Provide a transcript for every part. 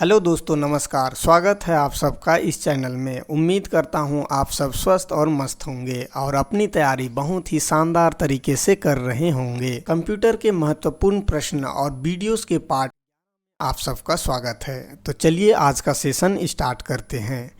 Hello दोस्तों, नमस्कार। स्वागत है आप सबका इस चैनल में। उम्मीद करता हूं आप सब स्वस्थ और मस्त होंगे और अपनी तैयारी बहुत ही शानदार तरीके से कर रहे होंगे। कंप्यूटर के महत्वपूर्ण प्रश्न और वीडियोस के पार्ट आप सबका स्वागत है। तो चलिए आज का सेशन स्टार्ट करते हैं।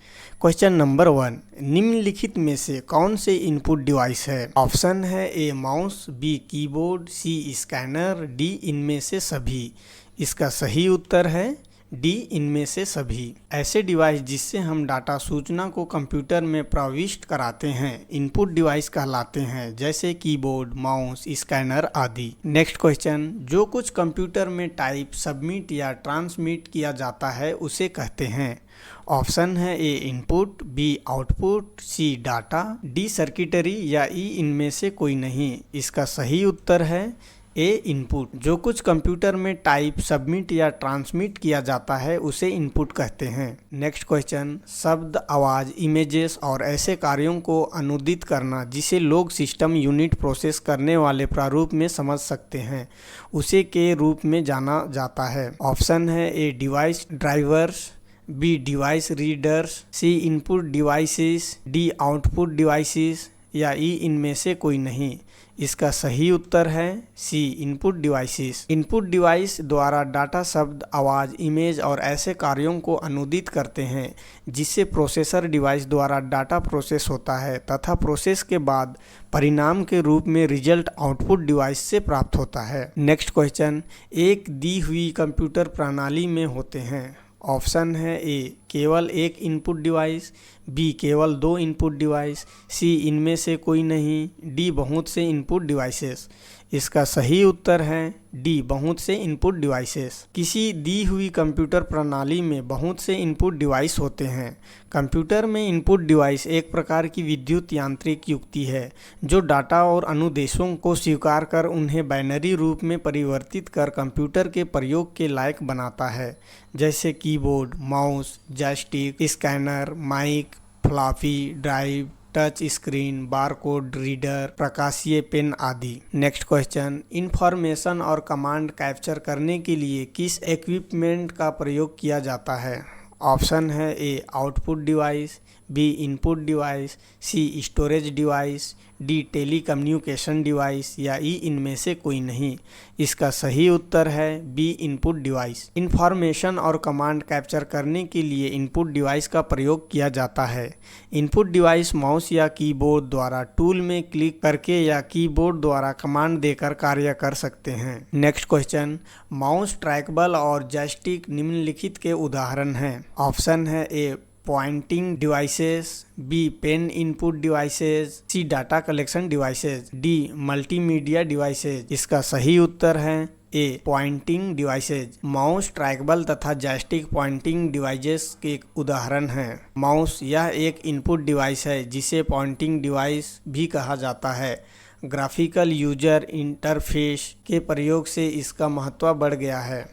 क्वेश्चन नंबर 1, निम्नलिखित में से कौन से इनपुट डिवाइस है? ऑप्शन है A mouse, B keyboard, C scanner, D इनमें से सभी। इसका सही उत्तर है डी इनमें से सभी। ऐसे डिवाइस जिससे हम डाटा सूचना को कंप्यूटर में प्रविष्ट कराते हैं इनपुट डिवाइस कहलाते हैं, जैसे कीबोर्ड, माउस, स्कैनर आदि। नेक्स्ट क्वेश्चन, जो कुछ कंप्यूटर में टाइप, सबमिट या ट्रांसमिट किया जाता है उसे कहते हैं। ऑप्शन है A input, B output, C data, D circuitry या ई इनमें से कोई नहीं। इसका सही उत्तर है ए इनपुट। जो कुछ कंप्यूटर में टाइप, सबमिट या ट्रांसमिट किया जाता है उसे इनपुट कहते हैं। नेक्स्ट क्वेश्चन, शब्द, आवाज़, इमेजेस और ऐसे कार्यों को अनुदित करना जिसे लोग सिस्टम यूनिट प्रोसेस करने वाले प्रारूप में समझ सकते हैं उसे के रूप में जाना जाता है। ऑप्शन है A device drivers, B device readers, C input devices, D output devices या ई इनमें से कोई नहीं। इसका सही उत्तर है C input devices. Input device द्वारा डाटा, शब्द, आवाज़, इमेज और ऐसे कार्यों को अनुदित करते हैं जिससे प्रोसेसर डिवाइस द्वारा डाटा प्रोसेस होता है तथा प्रोसेस के बाद परिणाम के रूप में रिजल्ट आउटपुट डिवाइस से प्राप्त होता है। नेक्स्ट क्वेश्चन, एक दी हुई कंप्यूटर प्रणाली में होते हैं। ऑप्शन है ए केवल एक इनपुट डिवाइस, बी केवल 2 इनपुट डिवाइस, सी इनमें से कोई नहीं, डी बहुत से इनपुट डिवाइसेस। इसका सही उत्तर है डी बहुत से इनपुट डिवाइसेस। किसी दी हुई कंप्यूटर प्रणाली में बहुत से इनपुट डिवाइस होते हैं। कंप्यूटर में इनपुट डिवाइस एक प्रकार की विद्युत यांत्रिक युक्ति है जो डाटा और अनुदेशों को स्वीकार कर उन्हें बाइनरी रूप में परिवर्तित कर कंप्यूटर के प्रयोग के लायक बनाता है, जैसे keyboard, mouse, joystick, scanner, mike, floppy drive, touch screen, barcode reader, प्रकाशीय पेन आदि। नेक्स्ट क्वेश्चन, इंफॉर्मेशन और कमांड कैप्चर करने के लिए किस इक्विपमेंट का प्रयोग किया जाता है? ऑप्शन है A output device, B input device, C storage device, D tele communication device या ई इनमें से कोई नहीं। इसका सही उत्तर है बी इनपुट डिवाइस। इंफॉर्मेशन और कमांड कैप्चर करने के लिए इनपुट डिवाइस का प्रयोग किया जाता है। इनपुट डिवाइस माउस या कीबोर्ड द्वारा टूल में क्लिक करके या कीबोर्ड द्वारा कमांड देकर कार्य कर सकते हैं। नेक्स्ट क्वेश्चन, माउस, ट्रैकबल और जॉयस्टिक निम्नलिखित के उदाहरण हैं। ऑप्शन है A pointing devices, B pen input devices, C data collection devices, D multimedia devices. इसका सही उत्तर है A pointing devices. Mouse, trackball तथा जॉयस्टिक पॉइंटिंग डिवाइसेस के एक उदाहरण हैं। माउस यह एक इनपुट डिवाइस है जिसे पॉइंटिंग डिवाइस भी कहा जाता है। ग्राफिकल यूजर इंटरफेस के प्रयोग से इसका महत्व बढ़ गया है।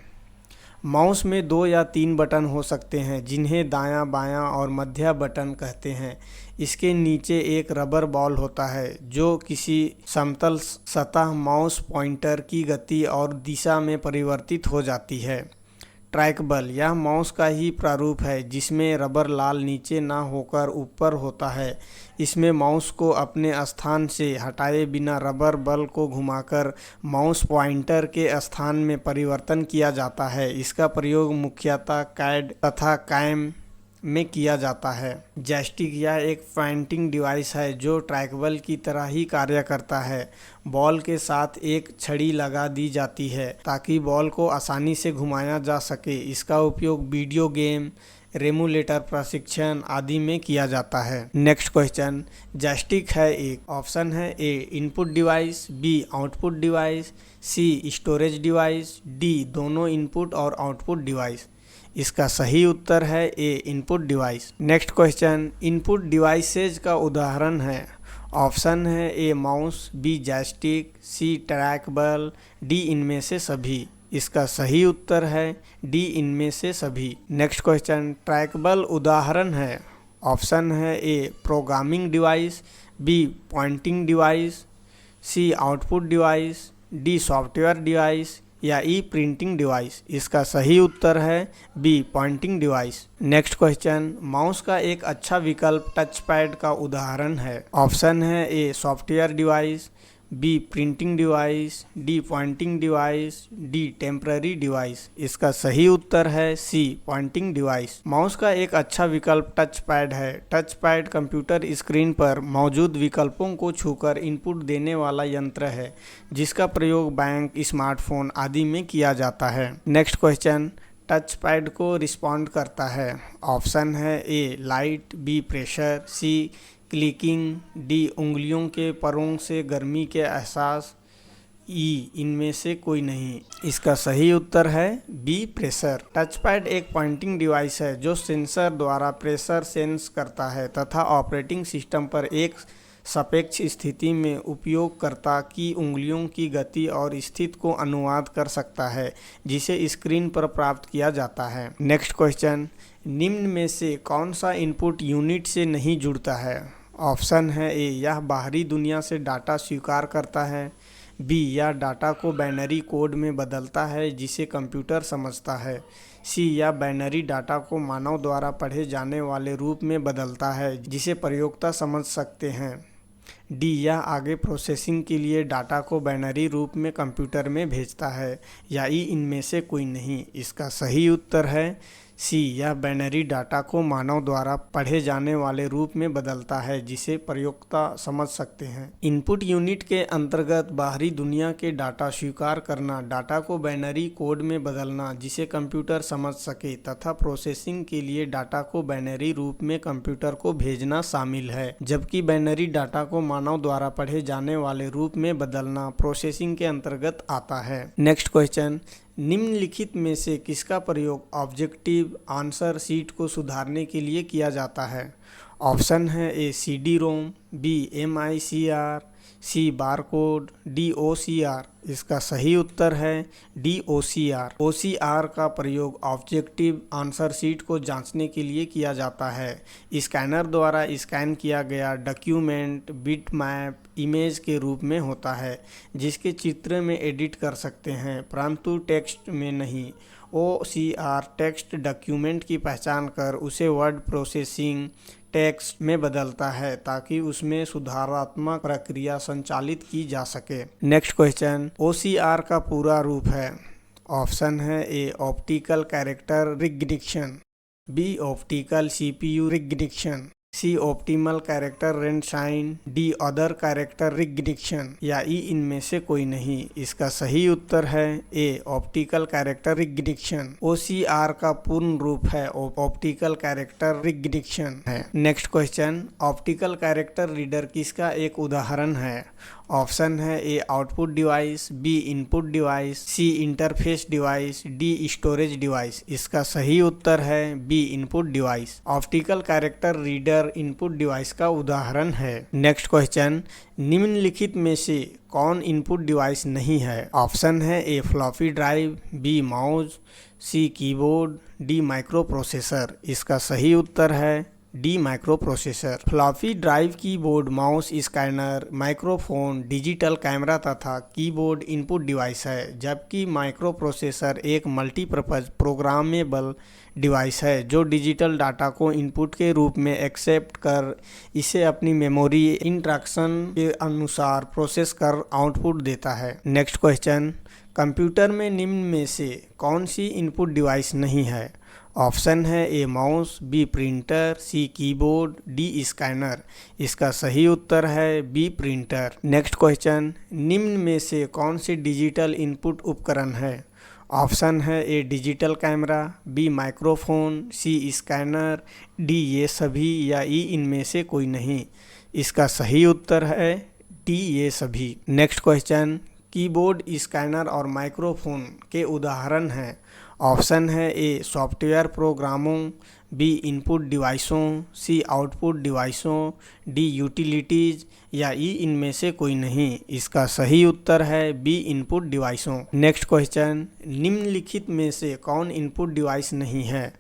माउस में 2 या 3 बटन हो सकते हैं जिन्हें दायां, बायां और मध्य बटन कहते हैं। इसके नीचे एक रबर बॉल होता है जो किसी समतल सतह माउस पॉइंटर की गति और दिशा में परिवर्तित हो जाती है। ट्रैकबल यह माउस का ही प्रारूप है जिसमें रबर लाल नीचे ना होकर ऊपर होता है। इसमें माउस को अपने स्थान से हटाए बिना रबर बल को घुमाकर माउस पॉइंटर के स्थान में परिवर्तन किया जाता है। इसका प्रयोग मुख्यतः कैड तथा कैम में किया जाता है। जॉयस्टिक यह एक पॉइंटिंग डिवाइस है जो ट्रैकबल की तरह ही कार्य करता है। बॉल के साथ एक छड़ी लगा दी जाती है ताकि बॉल को आसानी से घुमाया जा सके। इसका उपयोग वीडियो गेम, रेमुलेटर प्रशिक्षण आदि में किया जाता है। नेक्स्ट क्वेश्चन, जॉयस्टिक है एक। ऑप्शन है A input device, B output device, C storage device, D दोनों इनपुट और आउटपुट डिवाइस। इसका सही उत्तर है A input device. Next question, input devices का उदाहरण है। ऑप्शन है A mouse, B joystick, C trackball, D इनमें से सभी। इसका सही उत्तर है डी इनमें से सभी। नेक्स्ट क्वेश्चन, ट्रैकबल उदाहरण है। ऑप्शन है A programming device, B pointing device, C output device, D software device या ई प्रिंटिंग डिवाइस। इसका सही उत्तर है B pointing device. Next question, mouse का एक अच्छा विकल्प टच पैड का उदाहरण है। ऑप्शन है A software device, B printing device, D pointing device, D temporary device. इसका सही उत्तर है सी पॉइंटिंग डिवाइस। माउस का एक अच्छा विकल्प टच पैड है। टच पैड कंप्यूटर स्क्रीन पर मौजूद विकल्पों को छूकर इनपुट देने वाला यंत्र है जिसका प्रयोग बैंक, स्मार्टफोन आदि में किया जाता है। नेक्स्ट क्वेश्चन, टच पैड को रिस्पॉन्ड करता है। ऑप्शन है ए लाइट, बी प्रेशर, सी क्लिकिंग, डी उंगलियों के परों से गर्मी के एहसास, ई इनमें से कोई नहीं। इसका सही उत्तर है बी प्रेशर। टच पैड एक पॉइंटिंग डिवाइस है जो सेंसर द्वारा प्रेशर सेंस करता है तथा ऑपरेटिंग सिस्टम पर एक सापेक्ष स्थिति में उपयोगकर्ता की उंगलियों की गति और स्थिति को अनुवाद कर सकता है जिसे स्क्रीन पर प्राप्त किया जाता है। नेक्स्ट क्वेश्चन, निम्न में से कौन सा इनपुट यूनिट से नहीं जुड़ता है। ऑप्शन है ए यह बाहरी दुनिया से डाटा स्वीकार करता है, बी यह डाटा को बाइनरी कोड में बदलता है जिसे कंप्यूटर समझता है, सी यह बाइनरी डाटा को मानव द्वारा पढ़े जाने वाले रूप में बदलता है जिसे प्रयोक्ता समझ सकते हैं, डी यह आगे प्रोसेसिंग के लिए डाटा को बाइनरी रूप में कंप्यूटर में भेजता है, या ई इनमें से कोई नहीं। इसका सही उत्तर है सी यह बाइनरी डाटा को मानव द्वारा पढ़े जाने वाले रूप में बदलता है जिसे प्रयोक्ता समझ सकते हैं। इनपुट यूनिट के अंतर्गत बाहरी दुनिया के डाटा स्वीकार करना, डाटा को बाइनरी कोड में बदलना जिसे कंप्यूटर समझ सके तथा प्रोसेसिंग के लिए डाटा को बाइनरी रूप में कंप्यूटर को भेजना शामिल है, जबकि बाइनरी डाटा को मानव द्वारा पढ़े जाने वाले रूप में बदलना प्रोसेसिंग के अंतर्गत आता है। नेक्स्ट क्वेश्चन, निम्नलिखित में से किसका प्रयोग ऑब्जेक्टिव आंसर शीट को सुधारने के लिए किया जाता है। ऑप्शन है ए CD रोम, बी MICR, सी बारकोड, डी OCR। इसका सही उत्तर है डी OCR। OCR का प्रयोग ऑब्जेक्टिव आंसर शीट को जांचने के लिए किया जाता है। स्कैनर द्वारा स्कैन किया गया डॉक्यूमेंट बिट मैप इमेज के रूप में होता है जिसके चित्र में एडिट कर सकते हैं परंतु टेक्स्ट में नहीं। OCR टेक्स्ट डॉक्यूमेंट की पहचान कर उसे वर्ड प्रोसेसिंग टेक्स्ट में बदलता है ताकि उसमें सुधारात्मक प्रक्रिया संचालित की जा सके। नेक्स्ट क्वेश्चन, OCR का पूरा रूप है। ऑप्शन है A optical character recognition, B optical CPU recognition, C optimal character rendition, D other character recognition, या ई इनमें से कोई नहीं। इसका सही उत्तर है A optical character recognition. OCR का पूर्ण रूप है ऑप्टिकल कैरेक्टर रिकग्निशन है। Next question, optical character reader किसका एक उदाहरण है। ऑप्शन है A output device, B input device, C interface device, D storage device. इसका सही उत्तर है B input device. Optical character reader input device का उदाहरण है। नेक्स्ट क्वेश्चन, निम्नलिखित में से कौन इनपुट डिवाइस नहीं है। ऑप्शन है ए फ्लॉपी ड्राइव, बी माउस, सी कीबोर्ड, डी माइक्रो प्रोसेसर। इसका सही उत्तर है D micro processor. Floppy drive keyboard, mouse, scanner, microphone, digital camera तथा कीबोर्ड इनपुट डिवाइस है, जबकि माइक्रो प्रोसेसर एक मल्टीपर्पज प्रोग्रामेबल डिवाइस है जो डिजिटल डाटा को इनपुट के रूप में एक्सेप्ट कर इसे अपनी मेमोरी इंस्ट्रक्शन के अनुसार प्रोसेस कर आउटपुट देता है। नेक्स्ट क्वेश्चन, कंप्यूटर में निम्न में से कौन सी इनपुट डिवाइस नहीं है। ऑप्शन है A mouse, B printer, C keyboard, D scanner. इसका सही उत्तर है बी प्रिंटर। नेक्स्ट क्वेश्चन, निम्न में से कौन सी डिजिटल इनपुट उपकरण है। ऑप्शन है ए डिजिटल कैमरा, बी माइक्रोफोन, सी स्कैनर, डी ये सभी, या ई इनमें से कोई नहीं। इसका सही उत्तर है डी ये सभी। नेक्स्ट क्वेश्चन, कीबोर्ड, स्कैनर और माइक्रोफोन के उदाहरण हैं। ऑप्शन है ए सॉफ्टवेयर प्रोग्रामों, बी इनपुट डिवाइसों, सी आउटपुट डिवाइसों, डी यूटिलिटीज, या ई इनमें से कोई नहीं। इसका सही उत्तर है बी इनपुट डिवाइसों। नेक्स्ट क्वेश्चन, निम्नलिखित में से कौन इनपुट डिवाइस नहीं है।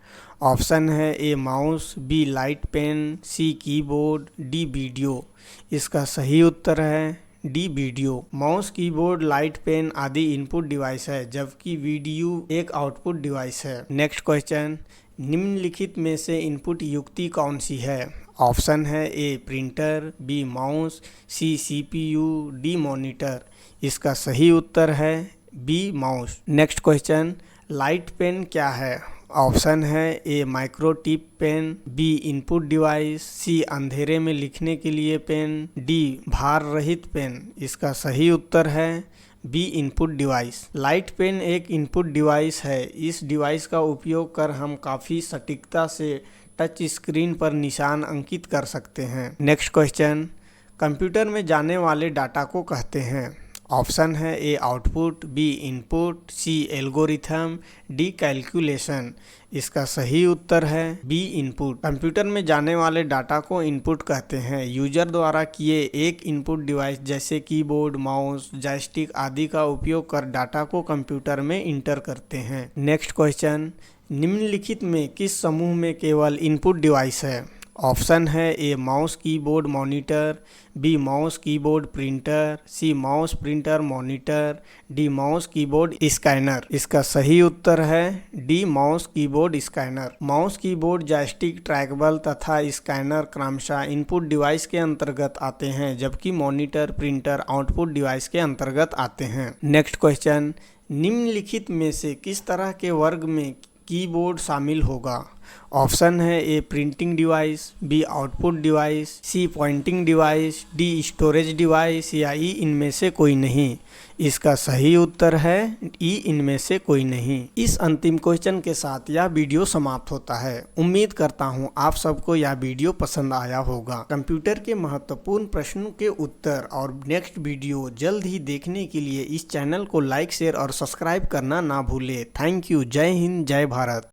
ऑप्शन है A mouse, B light pen, C keyboard, D video. इसका सही उत्तर है D video. Mouse, keyboard, light, pen आदि इनपुट डिवाइस है, जबकि वीडियो एक आउटपुट डिवाइस है। नेक्स्ट क्वेश्चन, निम्नलिखित में से इनपुट युक्ति कौन सी है? ऑप्शन है A printer, B mouse, C CPU, D monitor. इसका सही उत्तर है B mouse. Next question, light pen क्या है? ऑप्शन है A micro tip pen, B input device, C अंधेरे में लिखने के लिए पेन, डी भार रहित पेन। इसका सही उत्तर है B input device. Light pen एक इनपुट डिवाइस है। इस डिवाइस का उपयोग कर हम काफ़ी सटीकता से टच स्क्रीन पर निशान अंकित कर सकते हैं। नेक्स्ट क्वेश्चन, कंप्यूटर में जाने वाले डाटा को कहते हैं। ऑप्शन है A output, B input, C algorithm, D calculation. इसका सही उत्तर है बी इनपुट। कंप्यूटर में जाने वाले डाटा को इनपुट कहते हैं। यूजर द्वारा किए एक इनपुट डिवाइस जैसे कीबोर्ड, माउस, जॉयस्टिक आदि का उपयोग कर डाटा को कंप्यूटर में इंटर करते हैं। नेक्स्ट क्वेश्चन, निम्नलिखित में किस समूह में केवल इनपुट डिवाइस है? ऑप्शन है A mouse, keyboard, monitor, B mouse, keyboard, printer, C mouse, printer, monitor, D mouse, keyboard, scanner. इसका सही उत्तर है D mouse, keyboard, scanner. Mouse, keyboard, joystick, trackball तथा स्कैनर क्रमशः इनपुट डिवाइस के अंतर्गत आते हैं, जबकि मॉनिटर, प्रिंटर आउटपुट डिवाइस के अंतर्गत आते हैं। नेक्स्ट क्वेश्चन, निम्नलिखित में से किस तरह के वर्ग में कीबोर्ड शामिल होगा? ऑप्शन है A printing device, B output device, C pointing device, D storage device या ई इनमें से कोई नहीं। इसका सही उत्तर है ई इनमें से कोई नहीं। इस अंतिम क्वेश्चन के साथ यह वीडियो समाप्त होता है। उम्मीद करता हूँ आप सबको यह वीडियो पसंद आया होगा। कंप्यूटर के महत्वपूर्ण प्रश्नों के उत्तर और नेक्स्ट वीडियो जल्द ही देखने के लिए इस चैनल को लाइक, शेयर और सब्सक्राइब करना ना भूले। Thank you. जय हिंद, जय भारत।